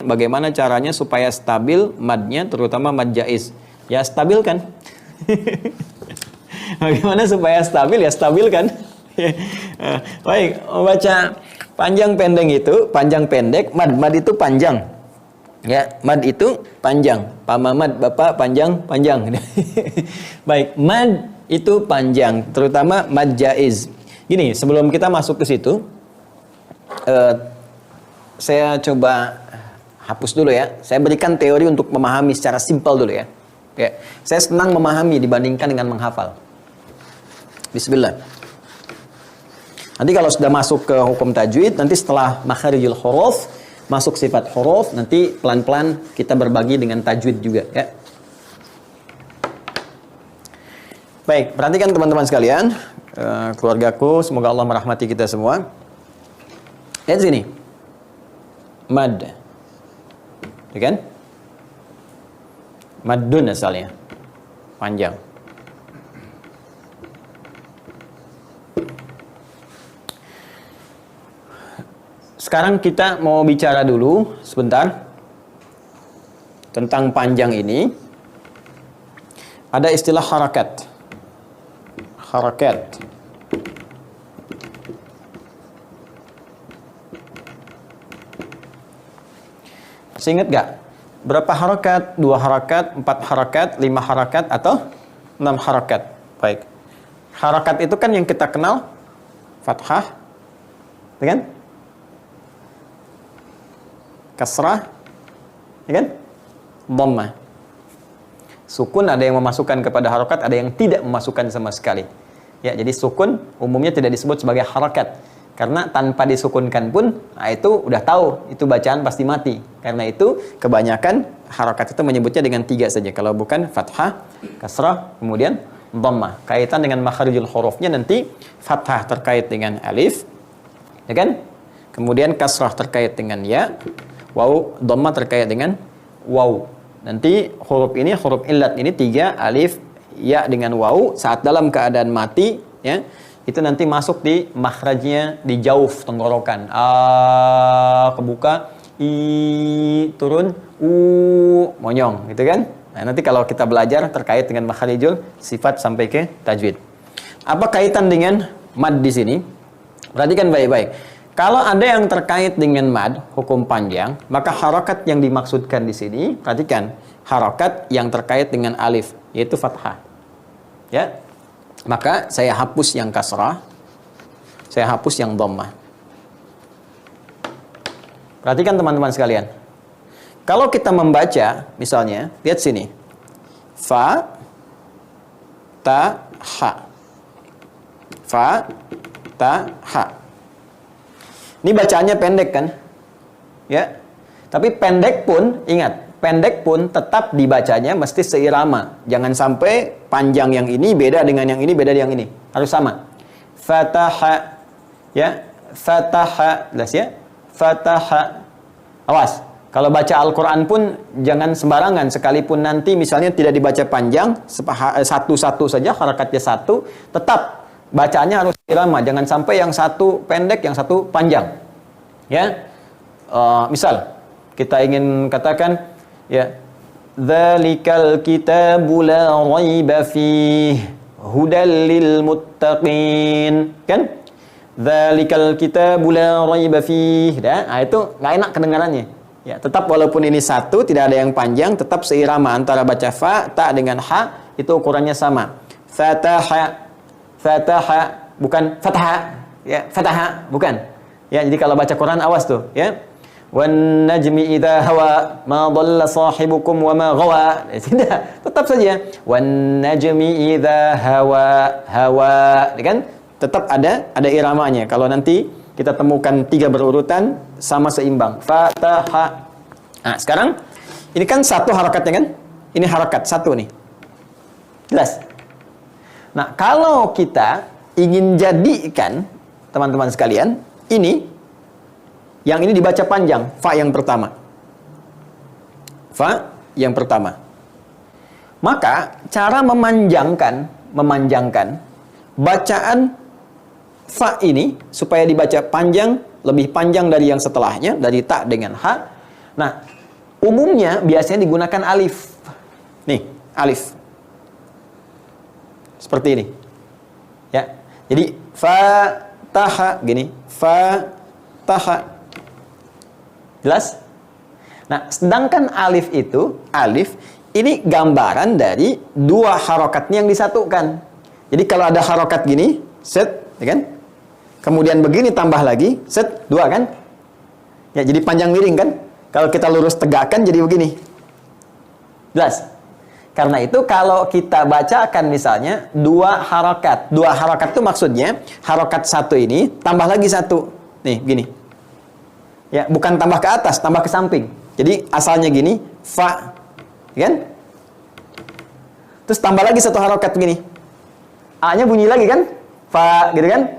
bagaimana caranya supaya stabil madnya, terutama mad jaiz. Ya stabil kan? Bagaimana supaya stabil? Ya stabil kan? Baik, baca panjang pendek itu, panjang pendek, mad itu panjang. Ya, mad itu panjang. Pamamad Bapak panjang. Baik, mad itu panjang, terutama mad jaiz. Gini, sebelum kita masuk ke situ, saya coba hapus dulu ya. Saya berikan teori untuk memahami secara simpel dulu ya. Ya, saya senang memahami dibandingkan dengan menghafal. Bismillah. Nanti kalau sudah masuk ke hukum tajwid, nanti setelah makharijul huruf, masuk sifat huruf, nanti pelan-pelan kita berbagi dengan tajwid juga ya. Baik, perhatikan teman-teman sekalian, keluargaku, semoga Allah merahmati kita semua. Lihat sini. Mad. Ya kan? Maddun asalnya. Panjang. Sekarang kita mau bicara dulu sebentar tentang panjang ini. Ada istilah harakat. Harakat. Masih ingat gak? Berapa harakat? 2 harakat, 4 harakat, 5 harakat, atau 6 harakat? Baik. Harakat itu kan yang kita kenal fathah, ya kan? Kasrah, ya kan? Dhammah. Sukun ada yang memasukkan kepada harakat, ada yang tidak memasukkan sama sekali. Ya, jadi sukun umumnya tidak disebut sebagai harakat. Karena tanpa disukunkan pun, nah itu udah tahu, itu bacaan pasti mati. Karena itu kebanyakan harakat itu menyebutnya dengan 3 saja. Kalau bukan fathah, kasrah, kemudian dhammah. Kaitan dengan makharijul hurufnya nanti fathah terkait dengan alif, ya kan? Kemudian kasrah terkait dengan ya, waw, dhammah terkait dengan waw. Nanti huruf ini, huruf illat ini 3, alif, ya dengan waw, saat dalam keadaan mati, ya, itu nanti masuk di makhrajnya, di jauf tenggorokan. A kebuka, i turun, u monyong, gitu kan? Nah, nanti kalau kita belajar terkait dengan makharijul sifat sampai ke tajwid. Apa kaitan dengan mad di sini? Perhatikan baik-baik. Kalau ada yang terkait dengan mad, hukum panjang, maka harakat yang dimaksudkan di sini, perhatikan, harakat yang terkait dengan alif, yaitu fathah. Ya. Maka saya hapus yang kasrah, saya hapus yang dhammah. Perhatikan teman-teman sekalian. Kalau kita membaca, misalnya, lihat sini. Fa, ta, ha. Fa, ta, ha. Ini bacaannya pendek kan? Ya. Tapi pendek pun, ingat, pendek pun tetap dibacanya mesti seirama. Jangan sampai panjang yang ini beda dengan yang ini, beda dengan yang ini. Harus sama. Fataha. Ya. Fataha. Jelas ya? Fataha. Awas. Kalau baca Al-Quran pun jangan sembarangan. Sekalipun nanti misalnya tidak dibaca panjang, satu-satu saja, harakatnya satu, tetap bacaannya harus seirama. Jangan sampai yang satu pendek, yang satu panjang. Ya. Misal, kita ingin katakan, ya, dzalikal kitabu la raiba fihi hudal lil muttaqin, kan? Dzalikal kitabu la raiba fihi. Nah, itu enggak enak kedengarannya. Ya, tetap walaupun ini satu, tidak ada yang panjang, tetap seirama antara baca fa, ta dengan ha, itu ukurannya sama. Fataha, fataha, bukan fataha. Ya, fataha, bukan. Ya, jadi kalau baca Quran awas tuh, ya. Wan najmi idza hawa ma dhalla sahibukum wa ma ghawa. Tidak, tetap saja wan najmi idza hawa, kan? Tetap ada iramanya. Kalau nanti kita temukan 3 berurutan sama seimbang. Fataha. Nah, sekarang ini kan satu harakatnya kan? Ini harakat satu nih. Jelas? Nah, kalau kita ingin jadikan teman-teman sekalian, yang ini dibaca panjang, fa yang pertama. Fa yang pertama. Maka cara memanjangkan bacaan fa ini supaya dibaca panjang, lebih panjang dari yang setelahnya, dari ta dengan ha. Nah, umumnya biasanya digunakan alif. Nih, alif. Seperti ini. Ya. Jadi fataha gini, fataha. Jelas? Nah, sedangkan alif itu, alif ini gambaran dari dua harokatnya yang disatukan. Jadi kalau ada harokat gini, set, ya kan? Kemudian begini tambah lagi, set, dua kan? Ya, jadi panjang miring kan? Kalau kita lurus tegakkan jadi begini. Jelas? Karena itu kalau kita bacakan misalnya dua harokat. Dua harokat itu maksudnya harokat satu ini tambah lagi satu. Nih, gini. Ya, bukan tambah ke atas, tambah ke samping. Jadi asalnya gini, fa, ya kan? Terus tambah lagi satu harokat gini. A-nya bunyi lagi kan? Fa, gitu kan?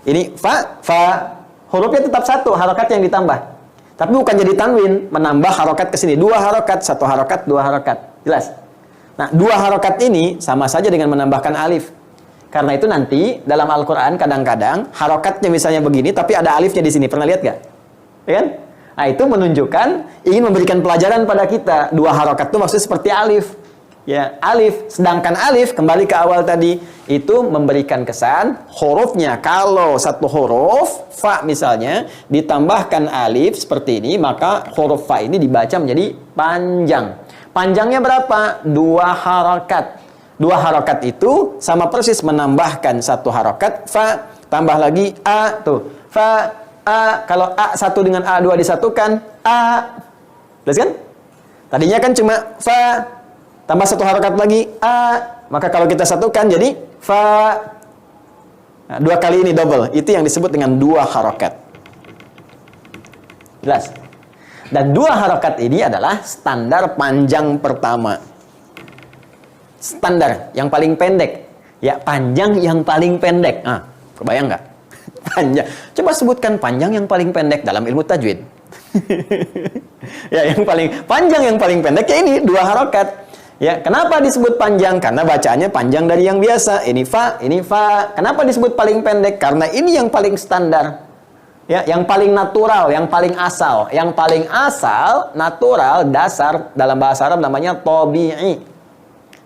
Ini fa, fa. Hurufnya tetap satu, harokat yang ditambah. Tapi bukan jadi tanwin, menambah harokat ke sini. Dua harokat, satu harokat, dua harokat. Jelas? Nah, dua harokat ini sama saja dengan menambahkan alif. Karena itu nanti dalam Al-Quran kadang-kadang harokatnya misalnya begini, tapi ada alifnya di sini. Pernah lihat gak? Ya kan? Nah, itu menunjukkan ingin memberikan pelajaran pada kita. Dua harokat itu maksudnya seperti alif. Ya, alif. Sedangkan alif, kembali ke awal tadi, itu memberikan kesan hurufnya. Kalau satu huruf, fa misalnya, ditambahkan alif seperti ini, maka huruf fa ini dibaca menjadi panjang. Panjangnya berapa? Dua harokat. Dua harokat itu sama persis menambahkan satu harokat, fa, tambah lagi a, tuh. Fa, a, kalau a satu dengan a dua disatukan, a. Jelas kan? Tadinya kan cuma fa, tambah satu harokat lagi, a. Maka kalau kita satukan jadi fa. Nah, dua kali ini double. Itu yang disebut dengan dua harokat. Jelas? Dan dua harokat ini adalah standar panjang pertama. Standar yang paling pendek. Ya, panjang yang paling pendek. Ah, kebayang nggak? Panjang. Coba sebutkan panjang yang paling pendek dalam ilmu tajwid. Ya, yang paling panjang yang paling pendek ya ini dua harokat. Ya, kenapa disebut panjang? Karena bacaannya panjang dari yang biasa. Ini fa, ini fa. Kenapa disebut paling pendek? Karena ini yang paling standar. Ya, yang paling natural, yang paling asal. Yang paling asal, natural, dasar dalam bahasa Arab namanya tabi'i.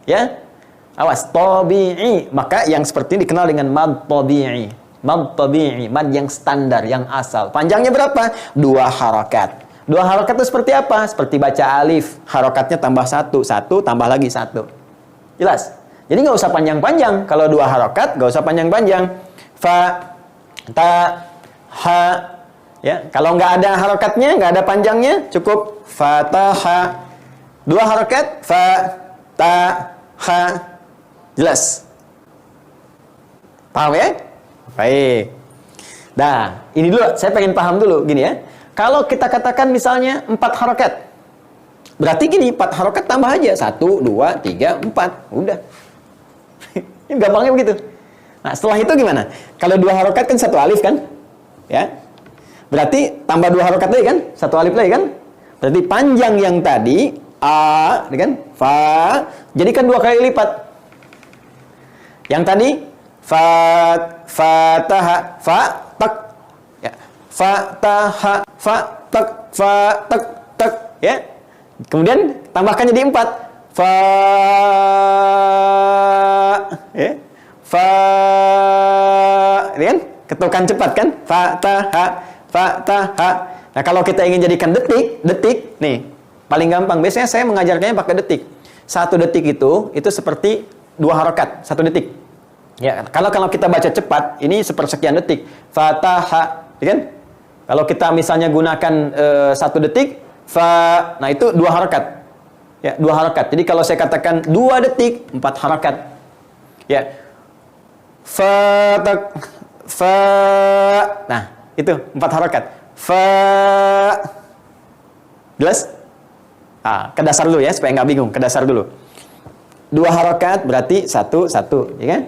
Ya. Awas, tabi'i. Maka yang seperti ini dikenal dengan mad tabi'i. Mad tabi'i, mad yang standar, yang asal. Panjangnya berapa? Dua harokat. Dua harokat itu seperti apa? Seperti baca alif. Harokatnya tambah satu, satu tambah lagi satu. Jelas? Jadi nggak usah panjang-panjang. Kalau dua harokat, nggak usah panjang-panjang. Fa, ta, ha. Ya, kalau nggak ada harokatnya, nggak ada panjangnya, cukup fataha. Dua harokat, fa, ta, ha. Jelas? Paham ya? Baik. Nah, ini dulu, saya pengen paham dulu, gini ya. Kalau kita katakan misalnya 4 harokat, berarti gini, 4 harokat tambah aja. 1, 2, 3, 4. Udah. Ini gampangnya begitu. Nah, setelah itu gimana? Kalau 2 harokat kan 1 alif kan? Ya. Berarti tambah 2 harokat lagi kan? 1 alif lagi kan? Berarti panjang yang tadi, a, kan? Fa, jadikan 2 kali lipat. Yang tadi, fataha, fa, tak. Ya. Fataha, fa, tak, tak. Ya. Kemudian tambahkan jadi 4. Fa, ya. Fa, ini kan? Ketukan cepat kan? Fataha, fataha. Nah, kalau kita ingin jadikan detik, nih, paling gampang. Biasanya saya mengajarkannya pakai detik. 1 detik itu seperti 2 harokat, 1 detik. Ya, kalau kita baca cepat, ini sepersekian detik. Fataha, ya kan? Kalau kita misalnya gunakan 1 detik, fa, nah itu 2 harokat. Ya, 2 harokat. Jadi kalau saya katakan 2 detik, 4 harokat. Ya. Fa, nah, itu 4 harokat. Fa. Jelas? Ah, ke dasar dulu ya, supaya nggak bingung. Ke dasar dulu. 2 harokat berarti 1, ya kan?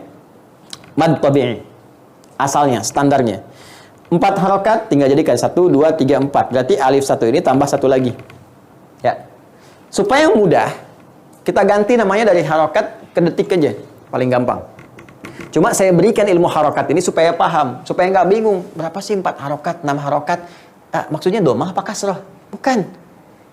Mad tabi'i. Asalnya, standarnya. 4 harokat tinggal jadikan 1, 2, 3, 4. Berarti alif 1 ini tambah 1 lagi. Ya. Supaya mudah, kita ganti namanya dari harokat ke detik aja. Paling gampang. Cuma saya berikan ilmu harokat ini supaya paham. Supaya nggak bingung. Berapa sih 4 harokat, 6 harokat? Maksudnya domah apa kasroh? Bukan.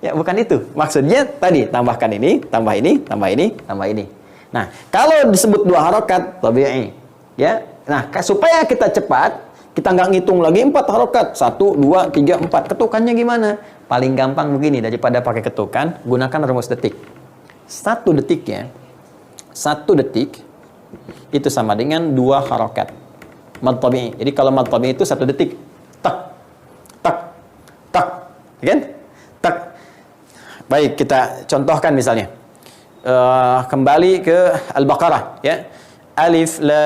Ya, bukan itu. Maksudnya tadi tambahkan ini, tambah ini, tambah ini, tambah ini. Nah, kalau disebut 2 harokat, tabi'i. Ya. Nah, supaya kita cepat, kita nggak ngitung lagi 4 harokat. 1, 2, 3, 4. Ketukannya gimana? Paling gampang begini, daripada pakai ketukan, gunakan rumus detik. 1 detiknya, 1 detik itu sama dengan 2 harokat. Mad tabi'i. Jadi kalau mad tabi'i itu 1 detik. Tak, tak, tak. Kan? Tak. Baik, kita contohkan misalnya. Kembali ke Al-Baqarah, ya. Alif lam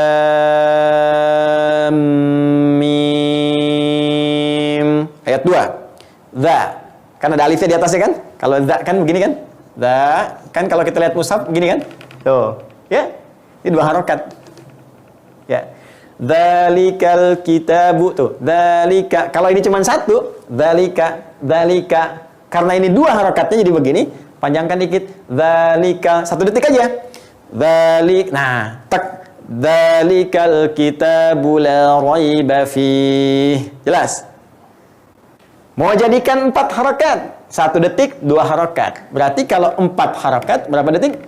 mim. Ayat 2. Dza. Kan ada alifnya di atasnya kan? Kalau dza kan begini kan? Dza. Kan kalau kita lihat mushaf begini kan? Tuh, ya. Ini 2 harokat. Ya. Dzalikal kitabu tuh. Dzalika. Kalau ini cuma 1, dzalika, dzalika. Karena ini 2 harokatnya jadi begini, panjangkan dikit. Dzalika, 1 detik aja. Dzalik. Nah, tak. Dzalikal kitabu la raiba fih. Jelas? Mau jadikan 4 harokat, 1 detik, 2 harokat. Berarti kalau 4 harokat berapa detik?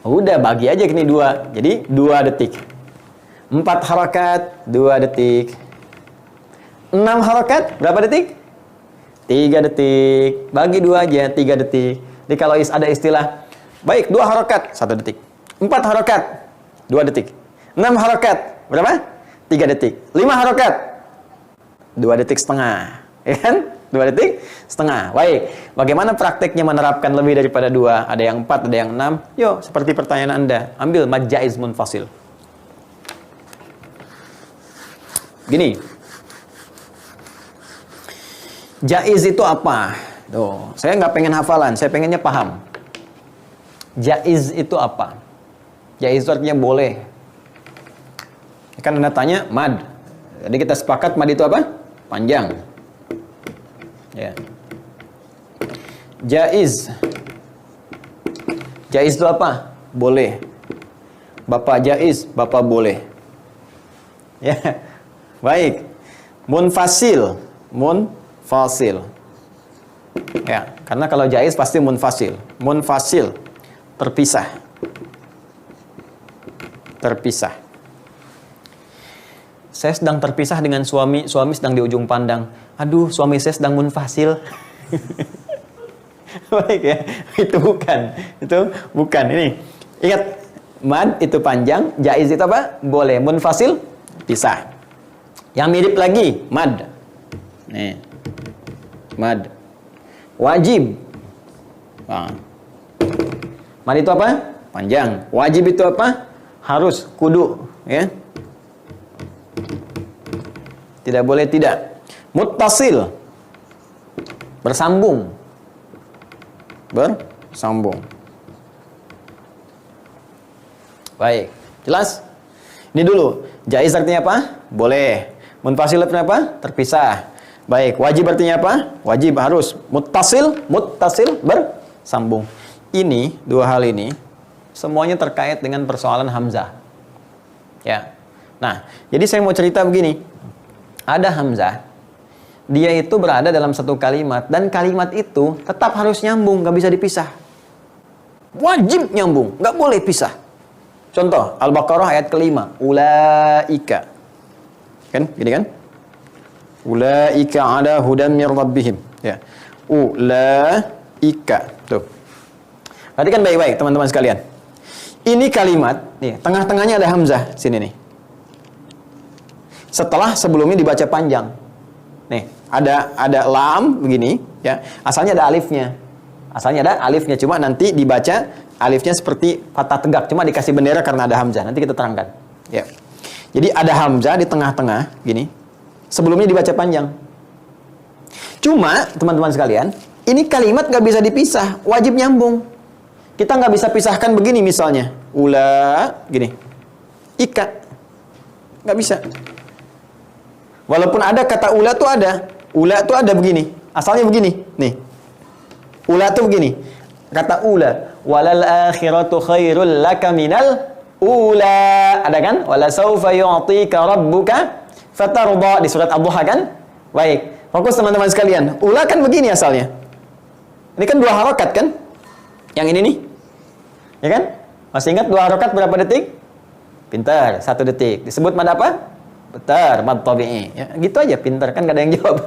Udah bagi aja ini 2. Jadi 2 detik. 4 harokat, 2 detik. 6 harokat, berapa detik? 3 detik. Bagi 2 aja, 3 detik. Jadi kalau ada istilah, baik 2 harokat, 1 detik. 4 harokat, 2 detik. 6 harokat, berapa? 3 detik. 5 harokat, 2 detik setengah. Ya kan? 2 detik setengah. Baik, bagaimana prakteknya menerapkan lebih daripada 2? Ada yang 4, ada yang 6. Yuk, seperti pertanyaan Anda. Ambil mad jaiz munfasil. Gini. Jaiz itu apa? Tuh, saya nggak pengen hafalan, saya pengennya paham. Jaiz itu apa? Jaiz itu artinya boleh. Kan Anda tanya mad. Jadi kita sepakat mad itu apa? Panjang. Ya. Jaiz. Jaiz itu apa? Boleh. Bapak jaiz, bapak boleh. Ya. Baik. Munfasil. Munfasil. Ya, karena kalau jaiz pasti munfasil. Munfasil. Terpisah. Terpisah. Saya sedang terpisah dengan suami sedang di ujung pandang. Aduh, suami saya sedang munfasil. Baik ya, itu bukan. Ini, ingat, mad itu panjang, jaiz itu apa? Boleh, munfasil, pisah. Yang mirip lagi, mad. Nih, mad. Wajib. Nah. Mad itu apa? Panjang. Wajib itu apa? Harus, kudu. Ya. Tidak boleh tidak. Muttasil. Bersambung. Bersambung. Baik. Jelas? Ini dulu. Jaiz artinya apa? Boleh. Munfasil artinya apa? Terpisah. Baik. Wajib artinya apa? Wajib, harus. Muttasil bersambung. Ini, 2 hal ini, semuanya terkait dengan persoalan hamzah. Ya. Nah, jadi saya mau cerita begini. Ada hamzah, dia itu berada dalam satu kalimat, dan kalimat itu tetap harus nyambung, nggak bisa dipisah. Wajib nyambung, nggak boleh pisah. Contoh, Al-Baqarah ayat ke-5, ulaika. Kan, gini kan? Ulaika ala hudan mir rabbihim. Ya. Ulaika. Tuh. Perhatikan baik-baik teman-teman sekalian. Ini kalimat, nih, tengah-tengahnya ada hamzah sini nih. Setelah sebelumnya dibaca panjang. Nih, ada lam begini, ya. Asalnya ada alifnya. Cuma nanti dibaca alifnya seperti patah tegak, cuma dikasih bendera karena ada hamzah. Nanti kita terangkan. Ya. Jadi ada hamzah di tengah-tengah gini. Sebelumnya dibaca panjang. Cuma, teman-teman sekalian, ini kalimat nggak bisa dipisah, wajib nyambung. Kita nggak bisa pisahkan begini misalnya. Gini. Ika. Nggak bisa. Walaupun ada kata ula tuh ada. Ula tuh ada begini. Asalnya begini. Nih. Ula tuh begini. Kata ula. Walal akhiratu khairul laka minal ula. Ada kan? Wala sawfa yu'tika rabbuka fatarda. Di surat Ad-Duha kan? Baik. Fokus teman-teman sekalian. Ula kan begini asalnya. Ini kan 2 harokat kan? Yang ini nih. Ya kan? Masih ingat 2 harokat berapa detik? Pintar, 1 detik. Disebut mad apa? Betul, mad tabi'i. Ya, gitu aja, pintar. Kan gak ada yang jawab.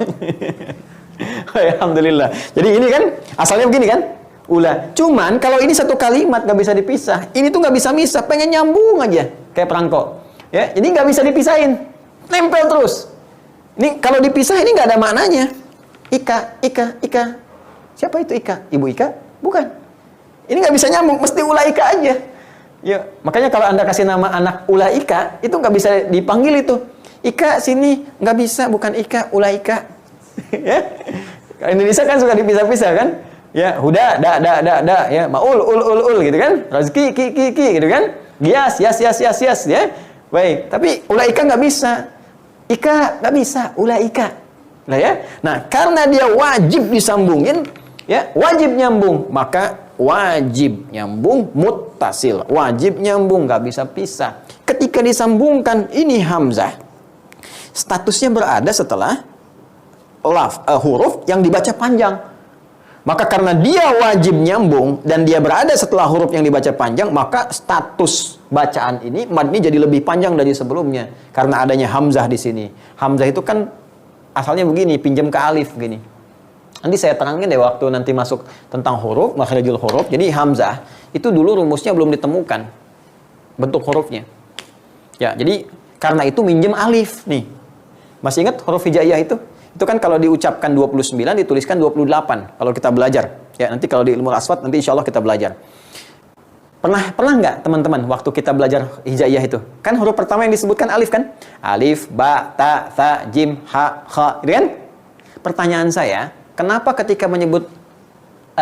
Alhamdulillah. Jadi ini kan, asalnya begini kan? Ula. Cuman, kalau ini satu kalimat gak bisa dipisah. Ini tuh gak bisa misah, pengen nyambung aja. Kayak perangko. Ya, jadi gak bisa dipisahin. Nempel terus. Ini kalau dipisah ini gak ada maknanya. Ika. Siapa itu Ika? Ibu Ika? Bukan. Ini nggak bisa nyambung, mesti Ulaika aja. Ya, makanya kalau Anda kasih nama anak Ulaika, itu nggak bisa dipanggil itu. Ika sini, nggak bisa, bukan Ika, Ulaika. Ya. Indonesia kan suka dipisah-pisah kan? Ya, Huda, da, ya, Maul, ul, gitu kan? Razki, ki, gitu kan? Gias, yas, ya. Baik, tapi Ulaika nggak bisa. Ika nggak bisa, Ulaika. Lah ya. Nah, karena dia wajib disambungin, ya, wajib nyambung, maka wajib nyambung muttasil, wajib nyambung, nggak bisa pisah. Ketika disambungkan ini hamzah, statusnya berada setelah huruf yang dibaca panjang. Maka karena dia wajib nyambung dan dia berada setelah huruf yang dibaca panjang, maka status bacaan ini mad ini jadi lebih panjang dari sebelumnya karena adanya hamzah di sini. Hamzah itu kan asalnya begini, pinjam ke alif gini. Nanti saya terangin deh waktu nanti masuk tentang huruf, makhrijul huruf. Jadi hamzah itu dulu rumusnya belum ditemukan bentuk hurufnya. Ya, jadi karena itu minjem alif nih. Masih ingat huruf hijaiyah itu? Itu kan kalau diucapkan 29 dituliskan 28 kalau kita belajar. Ya, nanti kalau di ilmu aswad nanti insya Allah kita belajar. Pernah nggak teman-teman waktu kita belajar hijaiyah itu? Kan huruf pertama yang disebutkan alif kan? Alif, ba, ta, tha, jim, ha, kha, gitu kan? Pertanyaan saya, kenapa ketika menyebut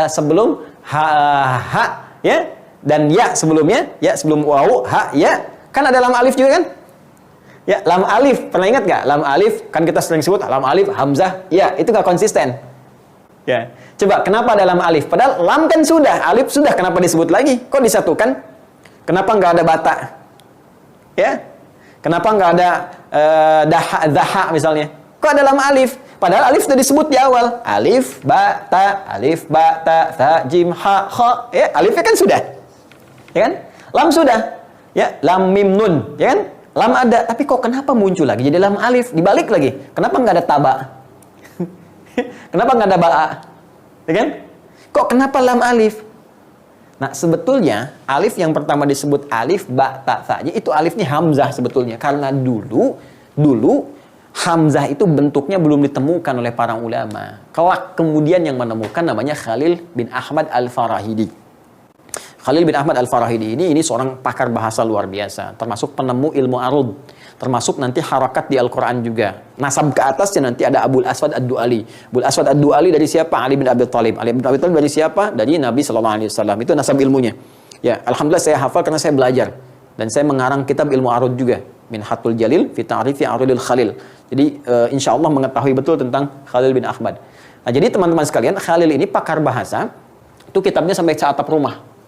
sebelum ha, ya, dan ya sebelumnya, ya sebelum wawu, ha, ya, kan ada lam alif juga kan? Ya, lam alif, pernah ingat nggak? Lam alif, kan kita sering sebut lam alif, hamzah, ya, itu nggak konsisten. Ya, coba kenapa ada lam alif? Padahal lam kan sudah, alif sudah, kenapa disebut lagi? Kok disatukan? Kenapa nggak ada bata? Ya, kenapa nggak ada daha misalnya? Kok ada lam alif? Padahal alif sudah disebut di awal. Alif, ba, ta, tha, jim, ha, kha. Ya, alifnya kan sudah. Ya kan? Lam sudah. Ya, lam, mim, nun. Ya kan? Lam ada. Tapi kok kenapa muncul lagi? Jadi lam alif. Dibalik lagi. Kenapa nggak ada taba? Kenapa nggak ada ba'a? Ya kan? Kok kenapa lam alif? Nah, sebetulnya alif yang pertama disebut alif, ba, ta, tha. Itu alifnya hamzah sebetulnya. Karena dulu hamzah itu bentuknya belum ditemukan oleh para ulama. Kelak kemudian yang menemukan namanya Khalil bin Ahmad Al-Farahidi. Khalil bin Ahmad Al-Farahidi ini seorang pakar bahasa luar biasa, termasuk penemu ilmu arud, termasuk nanti harakat di Al-Quran juga. Nasab ke atasnya nanti ada Abul Aswad Ad-Du'ali. Abul Aswad Ad-Du'ali dari siapa? Ali bin Abi Thalib. Ali bin Abi Thalib dari siapa? Dari Nabi SAW. Itu nasab ilmunya. Ya, alhamdulillah saya hafal karena saya belajar. Dan saya mengarang kitab ilmu arud juga. Minhatul Jalil fi ta'rifi arudil Khalil. Jadi insya Allah mengetahui betul tentang Khalil bin Ahmad. Nah, jadi teman-teman sekalian, Khalil ini pakar bahasa. Itu kitabnya sampai seatap rumah.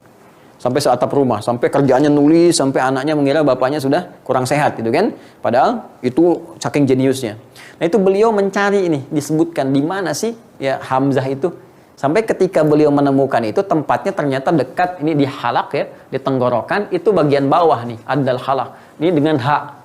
Sampai seatap rumah, sampai kerjaannya nulis, sampai anaknya mengira bapaknya sudah kurang sehat, gitu kan? Padahal itu saking jeniusnya. Nah, itu beliau mencari ini, disebutkan di mana sih ya hamzah itu. Sampai ketika beliau menemukan itu tempatnya ternyata dekat ini di halak ya, di tenggorokan, itu bagian bawah nih, adal halak. Ini dengan ha.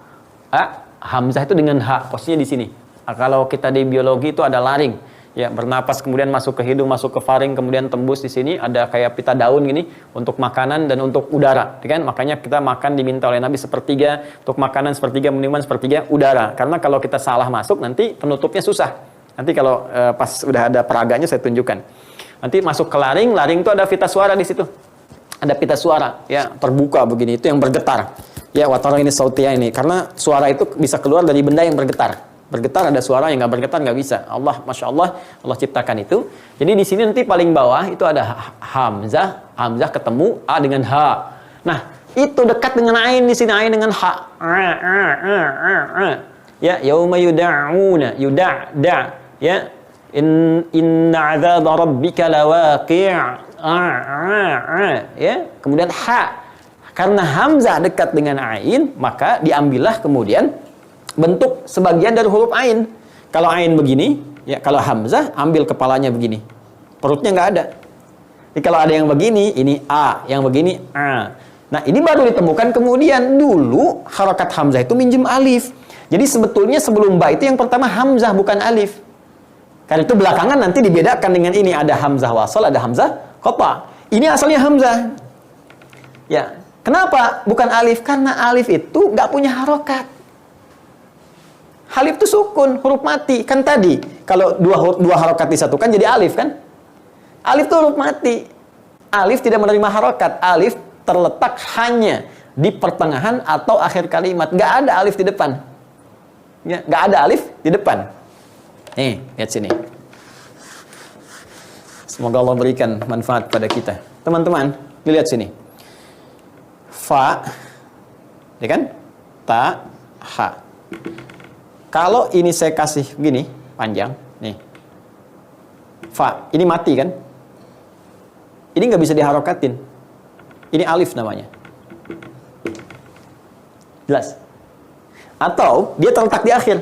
Hamzah itu dengan ha, posisinya di sini. Nah, kalau kita di biologi itu ada laring. Ya, bernapas kemudian masuk ke hidung, masuk ke faring, kemudian tembus di sini ada kayak pita daun gini untuk makanan dan untuk udara, kan? Makanya kita makan diminta oleh Nabi sepertiga untuk makanan, sepertiga minuman, sepertiga udara. Karena kalau kita salah masuk nanti penutupnya susah. Nanti kalau pas udah ada peraganya saya tunjukkan. Nanti masuk ke laring, laring itu ada pita suara di situ. Ada pita suara, ya terbuka begini itu yang bergetar. Ya, watarong ini sautia ini karena suara itu bisa keluar dari benda yang bergetar. Bergetar ada suara, yang nggak bergetar nggak bisa. Allah, masya Allah, Allah ciptakan itu. Jadi di sini nanti paling bawah itu ada hamzah, hamzah ketemu a dengan ha. Nah, itu dekat dengan ain di sini, ain dengan ha. Ya, yauma yud'una, yud'da. Ya, inna 'adzaba rabbika lawaqi'. Ya, kemudian ha. Karena hamzah dekat dengan ain, maka diambillah kemudian bentuk sebagian dari huruf ain. Kalau ain begini, ya kalau hamzah ambil kepalanya begini. Perutnya nggak ada. Jadi kalau ada yang begini, ini A, yang begini A. Nah, ini baru ditemukan kemudian. Dulu harokat hamzah itu minjem alif. Jadi sebetulnya sebelum ba itu yang pertama hamzah bukan alif. Karena itu belakangan nanti dibedakan dengan ini, ada hamzah wasal, ada hamzah qata. Ini asalnya hamzah. Ya, kenapa bukan alif? Karena alif itu nggak punya harokat. Alif itu sukun, huruf mati. Kan tadi kalau dua harokat disatukan jadi alif kan? Alif itu huruf mati. Alif tidak menerima harokat. Alif terletak hanya di pertengahan atau akhir kalimat. Nggak ada alif di depan. Ya, nggak ada alif di depan. Nih, lihat sini. Semoga Allah berikan manfaat pada kita. Teman-teman, lihat sini. Fa, ya kan? Ta, ha. Kalau ini saya kasih begini, panjang, nih. Fa, ini mati kan? Ini nggak bisa diharokatin. Ini alif namanya. Jelas? Atau dia terletak di akhir.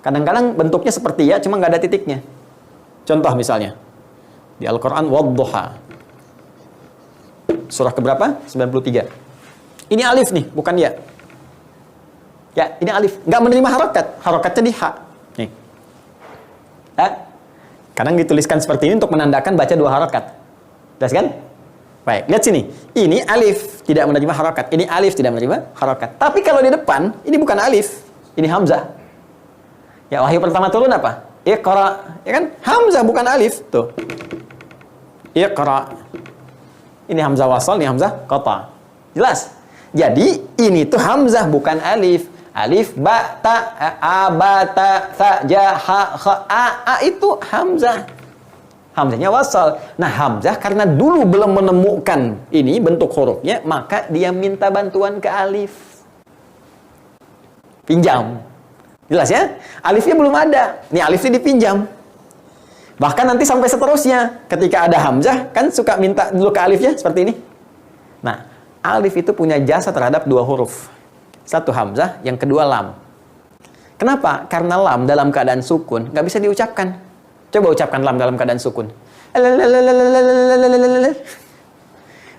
Kadang-kadang bentuknya seperti ya, cuma nggak ada titiknya. Contoh misalnya. Di Al-Quran, Wadduha. Surah keberapa? 93. Ini alif nih, bukan ya. Ya, ini alif. Nggak menerima harokat. Harokatnya di ha. Nih. Kadang dituliskan seperti ini untuk menandakan baca dua harokat. Jelas kan? Baik, lihat sini. Ini alif tidak menerima harokat. Ini alif tidak menerima harokat. Tapi kalau di depan, ini bukan alif. Ini hamzah. Ya, wahyu pertama turun apa? Iqra. Ya kan? Hamzah bukan alif. Tuh. Iqra. Ini hamzah wasal, ini hamzah qata. Jelas? Jadi, ini tuh hamzah bukan alif. Alif, ba, ta, a, ba, ta, sa, ja, ha, kha, a itu hamzah. Hamzahnya wasal. Nah, hamzah karena dulu belum menemukan ini bentuk hurufnya, maka dia minta bantuan ke alif. Pinjam. Jelas ya? Alifnya belum ada. Nih, alifnya dipinjam. Bahkan nanti sampai seterusnya. Ketika ada hamzah, kan suka minta dulu ke alifnya, seperti ini. Nah, alif itu punya jasa terhadap dua huruf. Satu hamzah, yang kedua lam. Kenapa? Karena lam dalam keadaan sukun, nggak bisa diucapkan. Coba ucapkan lam dalam keadaan sukun.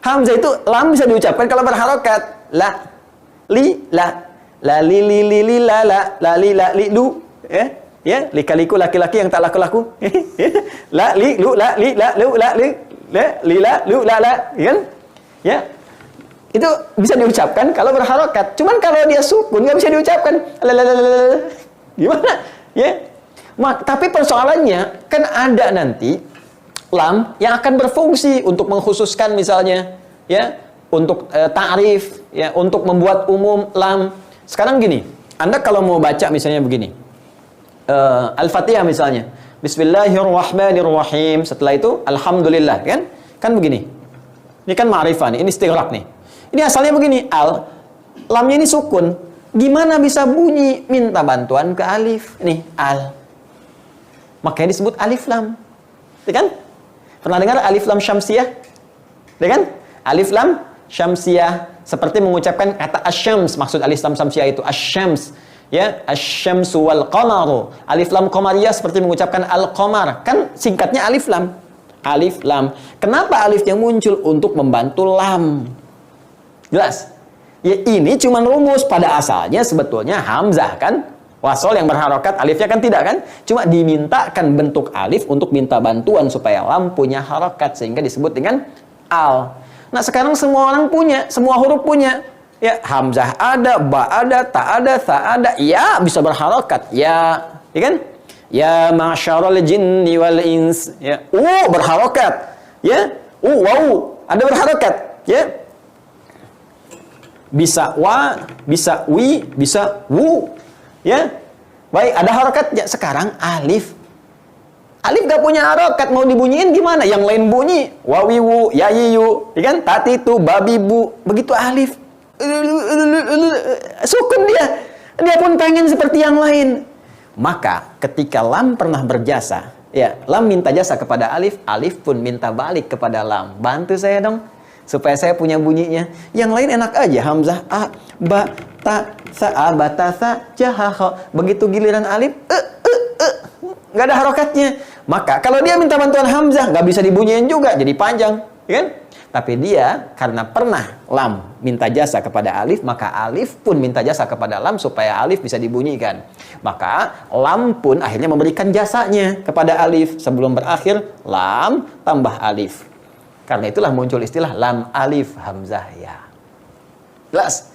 Hamzah itu lam bisa diucapkan kalau berharokat. La, li, la. La, li, la, li, la, li, lu. Ya, lika-liku, laki-laki yang tak laku-laku. La, li, lu, la, li, la, lu, la, li. La, li, la, lu, la, la. Ya kan? Ya. Itu bisa diucapkan kalau berharokat. Cuman kalau dia sukun, nggak bisa diucapkan. Gimana? Ya. Tapi persoalannya kan ada nanti lam yang akan berfungsi untuk mengkhususkan misalnya, ya, untuk ta'rif, ya, untuk membuat umum lam. Sekarang gini, Anda kalau mau baca misalnya begini, Al-Fatihah misalnya, Bismillahirrahmanirrahim. Setelah itu Alhamdulillah, kan begini. Ini kan ma'rifah nih, ini istighraq nih. Ini asalnya begini, lamnya ini sukun. Gimana bisa bunyi? Minta bantuan ke alif. Nih, al. Makanya disebut alif lam. Ya kan? Pernah dengar alif lam syamsiyah? Ya kan? Alif lam syamsiyah seperti mengucapkan kata asyams, maksud alif lam syamsiyah itu asyams, ya, asyamsu wal qamaru. Alif lam qamariyah seperti mengucapkan al-qamar. Kan singkatnya alif lam. Alif lam. Kenapa alif yang muncul? Untuk membantu lam. Jelas? Ya, ini cuma rumus. Pada asalnya sebetulnya hamzah kan? Wasol yang berharokat, alifnya kan tidak kan? Cuma dimintakan bentuk alif untuk minta bantuan supaya lam punya harokat sehingga disebut dengan al. Nah, sekarang semua orang punya, semua huruf punya. Ya, hamzah ada, ba ada, ta ada, sa ada. Ya, bisa berharokat. Ya kan? Ya ma'syarul jinni wal ins. Ya, berharokat. Ya, wow, ada berharokat. Ya. Bisa wa, bisa wi, bisa wu. Ya, baik, ada harokatnya. Sekarang alif gak punya harokat, mau dibunyiin gimana? Yang lain bunyi wawiwu, yayiyu, ya kan? Tatitu, babibu. Begitu alif sukun dia pun pengen seperti yang lain. Maka ketika lam pernah berjasa, ya, lam minta jasa kepada alif, alif pun minta balik kepada lam. Bantu saya dong supaya saya punya bunyinya. Yang lain enak aja, hamzah a, ba, ta, sa, a, ba, ta, sa, ja, ha, kha. Begitu giliran alif, nggak ada harokatnya. Maka kalau dia minta bantuan hamzah, nggak bisa dibunyiin juga, jadi panjang, ya kan? Tapi dia karena pernah lam minta jasa kepada alif, maka alif pun minta jasa kepada lam supaya alif bisa dibunyikan. Maka lam pun akhirnya memberikan jasanya kepada alif. Sebelum berakhir, lam tambah alif. Karena itulah muncul istilah lam alif hamzah ya. Jelas?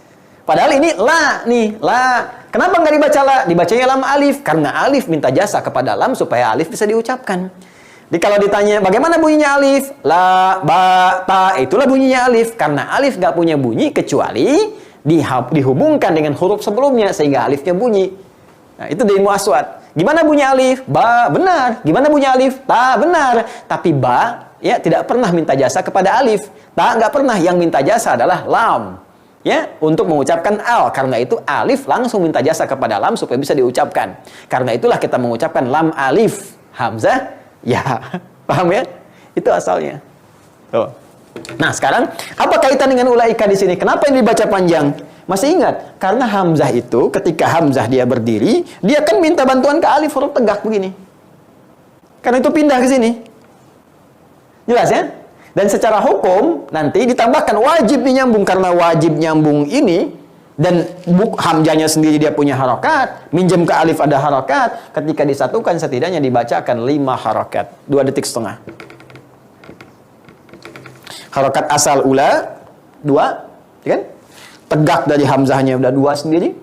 Padahal ini la nih, la. Kenapa nggak dibaca la? Dibacanya lam alif. Karena alif minta jasa kepada lam supaya alif bisa diucapkan. Jadi kalau ditanya bagaimana bunyinya alif? La, ba, ta, itulah bunyinya alif. Karena alif nggak punya bunyi kecuali dihubungkan dengan huruf sebelumnya sehingga alifnya bunyi. Nah, itu dari muaswat. Gimana bunyi alif? Ba, benar. Gimana bunyi alif? Ta, benar. Tapi ba, ya tidak pernah minta jasa kepada alif. Ta nggak pernah. Yang minta jasa adalah lam. Ya, untuk mengucapkan al. Karena itu alif langsung minta jasa kepada lam supaya bisa diucapkan. Karena itulah kita mengucapkan lam alif hamzah. Ya, paham ya? Itu asalnya. Tuh. Nah, sekarang apa kaitan dengan ulaika di sini? Kenapa ini dibaca panjang? Masih ingat? Karena hamzah itu ketika hamzah dia berdiri, dia kan minta bantuan ke alif huruf tegak begini. Karena itu pindah ke sini. Jelas ya? Dan secara hukum nanti ditambahkan wajib dinyambung karena wajib nyambung ini. Dan hamzahnya sendiri dia punya harokat, minjem ke alif ada harokat, ketika disatukan setidaknya dibacakan 5 harokat, 2 detik setengah. Harokat asal ula 2, ya kan? Tegak dari hamzahnya udah 2 sendiri,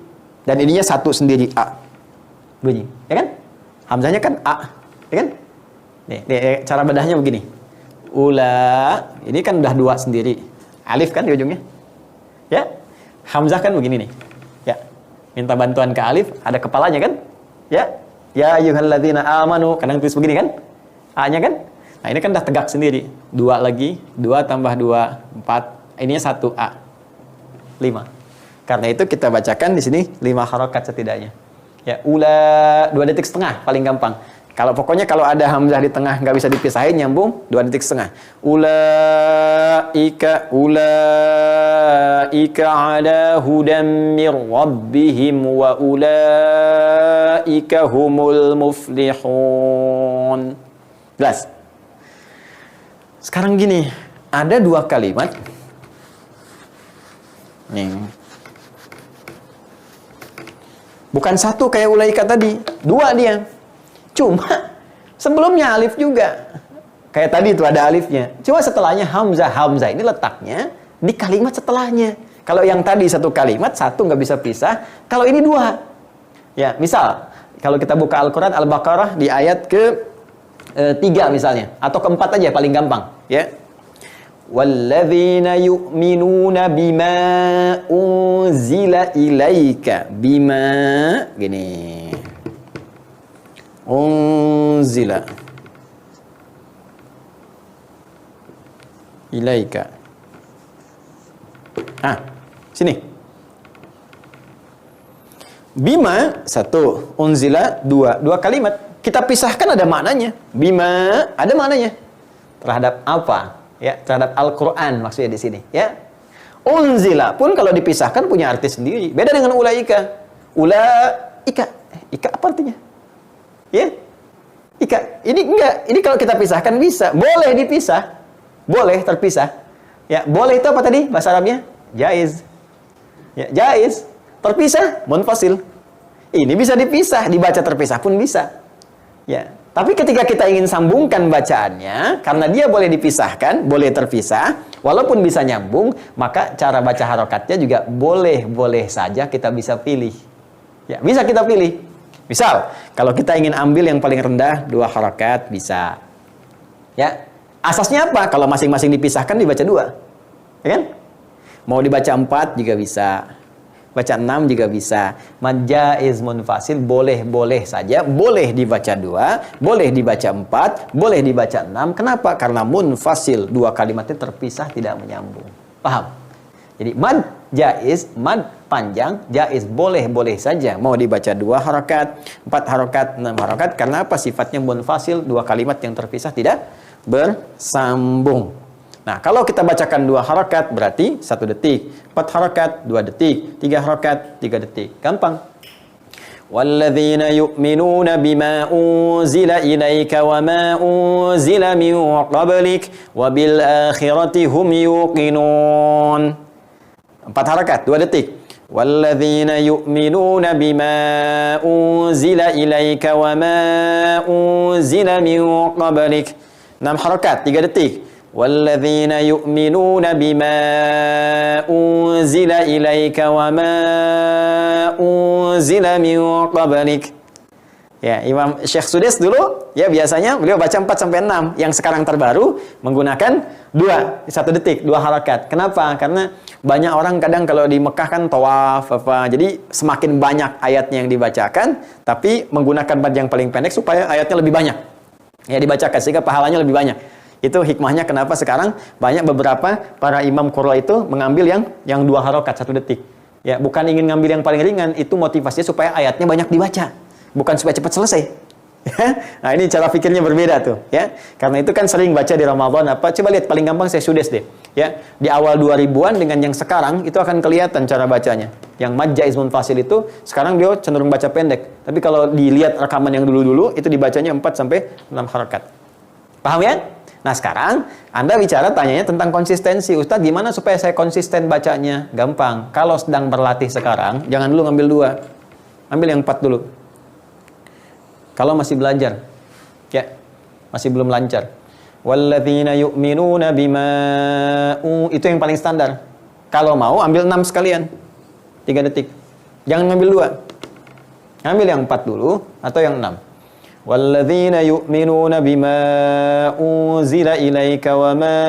dan ininya 1 sendiri a bunyi, ya kan? Hamzahnya kan a, ya kan? Nih, cara bedahnya begini. Ula, ini kan udah 2 sendiri, alif kan di ujungnya, ya? Hamzah kan begini nih. Ya. Minta bantuan ke alif, ada kepalanya kan? Ya. Ya ayyuhalladzina amanu, kadang tulis begini kan? A-nya kan? Nah, ini kan udah tegak sendiri. 2 lagi, 2 tambah 2, 4. Ininya 1 A. 5. Karena itu kita bacakan di sini 5 harokat setidaknya. Ya, ula 2 detik setengah paling gampang. Pokoknya kalau ada hamzah di tengah nggak bisa dipisahin, nyambung 2 detik setengah. Ulaika ala hudam mir rabbihim wa ulaika humul muflihun. Jelas? Sekarang gini, ada 2 kalimat. Nih. Bukan 1 kayak ulaika tadi, 2 dia. Cuma sebelumnya alif juga. Kayak tadi itu ada alifnya. Cuma setelahnya hamzah. Hamzah ini letaknya di kalimat setelahnya. Kalau yang tadi 1 kalimat, 1 nggak bisa pisah. Kalau ini 2. Ya, misal kalau kita buka Al-Quran Al-Baqarah di ayat ke-3 misalnya. Atau ke-4 aja paling gampang. Ya. Walladzina yu'minuna bima unzila ilaika. Bima, gini. Unzila ilaika. Sini. Bima 1, unzila 2. 2 kalimat. Kita pisahkan ada maknanya. Bima ada maknanya. Terhadap apa? Ya, terhadap Al-Qur'an maksudnya di sini, ya. Unzila pun kalau dipisahkan punya arti sendiri. Beda dengan ulaika. Ulaika. Ika apa artinya? Ya, ika. Ini enggak. Ini kalau kita pisahkan bisa. Boleh dipisah. Boleh terpisah. Ya, boleh itu apa tadi bahasa Arabnya? Jaiz. Ya, jaiz. Terpisah, munfasil. Ini bisa dipisah, dibaca terpisah pun bisa. Ya, tapi ketika kita ingin sambungkan bacaannya, karena dia boleh dipisahkan, boleh terpisah, walaupun bisa nyambung, maka cara baca harokatnya juga boleh saja kita bisa pilih. Ya, bisa kita pilih. Misal, kalau kita ingin ambil yang paling rendah 2 harokat, bisa. Ya, asasnya apa? Kalau masing-masing dipisahkan, dibaca 2. Ya kan? Mau dibaca 4 juga bisa. Baca 6 juga bisa. Mad jaiz munfasil, boleh saja. Boleh dibaca 2, boleh dibaca 4, boleh dibaca 6. Kenapa? Karena munfasil, 2 kalimatnya terpisah, tidak menyambung. Paham? Jadi, mad jaiz, mad panjang, jaiz boleh saja. Mau dibaca 2 harokat, 4 harokat, 6 harokat. Karena apa? Sifatnya munfasil, 2 kalimat yang terpisah tidak bersambung. Nah, kalau kita bacakan 2 harokat berarti 1 detik, 4 harokat 2 detik, 3 harokat 3 detik. Gampang. walladzina yu'minuna bima unzila ilaika wa ma unzila min qablik wa bil akhirati hum yuqinun. 4 harakat, 2 detik. Walladzina yu'minuna bima unzila ilaika wa ma unzila min qablik. 6 harakat, 3 detik. Walladzina yu'minuna bima unzila ilaika wa ma unzila min qablik. Ya, Imam Syekh Sudes dulu ya biasanya beliau baca 4 sampai 6. Yang sekarang terbaru menggunakan 1 detik, 2 harakat. Kenapa? Karena banyak orang kadang kalau di Mekah kan tawaf apa. Jadi semakin banyak ayatnya yang dibacakan, tapi menggunakan yang paling pendek supaya ayatnya lebih banyak. Ya dibacakan sehingga pahalanya lebih banyak. Itu hikmahnya kenapa sekarang banyak beberapa para imam qurra itu mengambil yang 2 harakat 1 detik. Ya, bukan ingin ngambil yang paling ringan, itu motivasinya supaya ayatnya banyak dibaca. Bukan supaya cepat selesai. Nah, ini cara pikirnya berbeda tuh, ya. Karena itu kan sering baca di Ramadan apa? Coba lihat paling gampang saya Sudes deh, ya. Di awal 2000-an dengan yang sekarang itu akan kelihatan cara bacanya. Yang Mad Jaiz Munfasil itu sekarang dia cenderung baca pendek. Tapi kalau dilihat rekaman yang dulu-dulu itu dibacanya 4 sampai 6 harakat. Paham ya? Nah, sekarang Anda bicara tanyanya tentang konsistensi. Ustadz, gimana supaya saya konsisten bacanya? Gampang. Kalau sedang berlatih sekarang, jangan dulu ngambil 2. Ambil yang 4 dulu. Kalau masih belajar, ya, masih belum lancar. Walladzina yu'minuna bima itu yang paling standar. Kalau mau ambil 6 sekalian. 3 detik. Jangan ngambil 2. Ambil yang 4 dulu atau yang 6. Walladzina yu'minuna bima unzila ilaika wa ma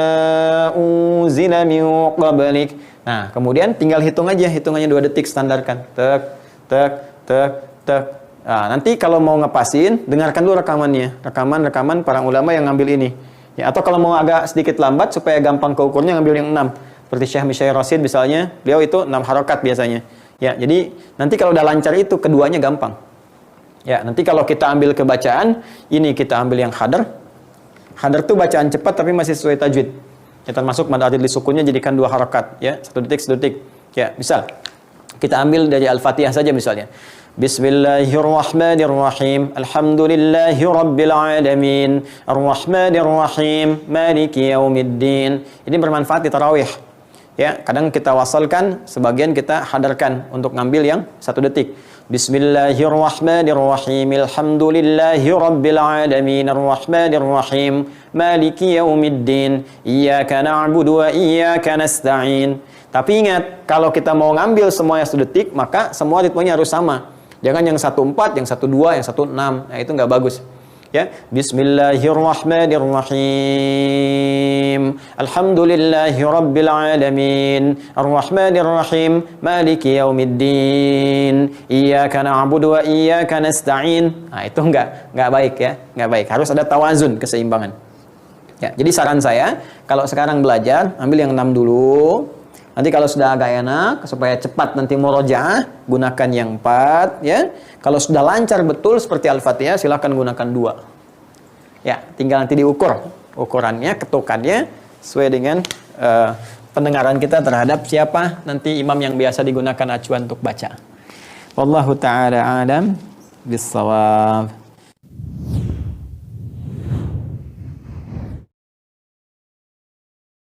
unzila min qablik. Nah, kemudian tinggal hitung aja, hitungannya 2 detik standarkan. Tek, tek, tek, tek. Nah, nanti kalau mau ngepasin, dengarkan dulu rekamannya. Rekaman para ulama yang ngambil ini. Ya, atau kalau mau agak sedikit lambat supaya gampang keukurnya ngambil yang 6. Seperti Syekh Misyair Rasid misalnya, beliau itu 6 harakat biasanya. Ya, jadi nanti kalau udah lancar itu keduanya gampang. Ya, nanti kalau kita ambil kebacaan, ini kita ambil yang hadar. Hadar itu bacaan cepat tapi masih sesuai tajwid. Ya, termasuk mad adid li sukunnya jadikan 2 harakat, ya, 1 detik, 1 detik. Ya, misal kita ambil dari Al-Fatihah saja misalnya. Bismillahirrahmanirrahim. Alhamdulillahi rabbil alamin. Arrahmanirrahim. Maliki yaumiddin. Ini bermanfaat di tarawih. Ya, kadang kita wasalkan, sebagian kita hadarkan untuk ngambil yang 1 detik. Bismillahirrahmanirrahim. Alhamdulillahi rabbil alamin. Arrahmanirrahim. Maliki yaumiddin. Iyyaka na'budu wa iyyaka nasta'in. Tapi ingat, kalau kita mau ngambil semuanya 1 detik, maka semua ritmenya harus sama. Jangan yang 1-4, yang 1-2, yang 1-6. Nah, itu nggak bagus. Ya, Bismillahirrahmanirrahim. Alhamdulillahi rabbil alamin. Arrahmanirrahim. Maliki yaumiddin. Iyyaka na'budu wa iyyaka nasta'in. Nah, itu nggak baik ya. Nggak baik. Harus ada tawazun, keseimbangan. Ya, jadi saran saya, kalau sekarang belajar, ambil yang 6 dulu. Nanti kalau sudah agak enak, supaya cepat nanti murojaah, gunakan yang 4, ya. Kalau sudah lancar betul seperti Al-Fatihah, silakan gunakan 2. Ya, tinggal nanti diukur ukurannya, ketukannya sesuai dengan pendengaran kita terhadap siapa nanti imam yang biasa digunakan acuan untuk baca. Wallahu taala alam bissawab.